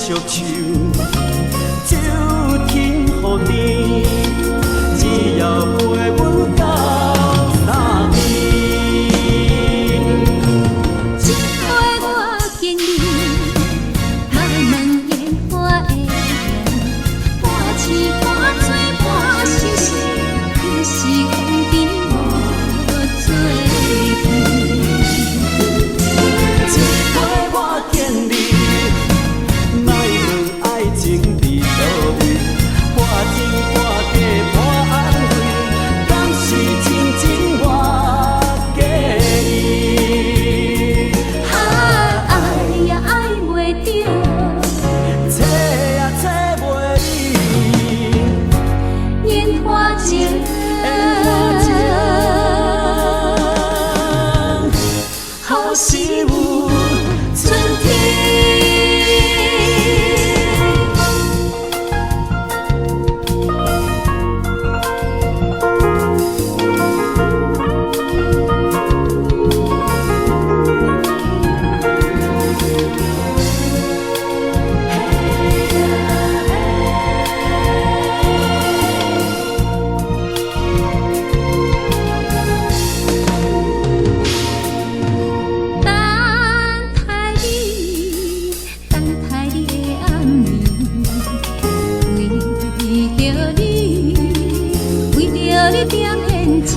续唱，酒天予甜，只要陪阮到三更。这回我敬你，茫茫烟花的恋，半醒半醉半醒醒，时光变无做片。这回我见你，莫问爱情伫倒位，半真半假半安慰，敢是真真我假意？爱呀爱袂着，找也找袂离，烟花情，烟花情，好是有春天。等待你的暗暝，为着你，为着你点燃情。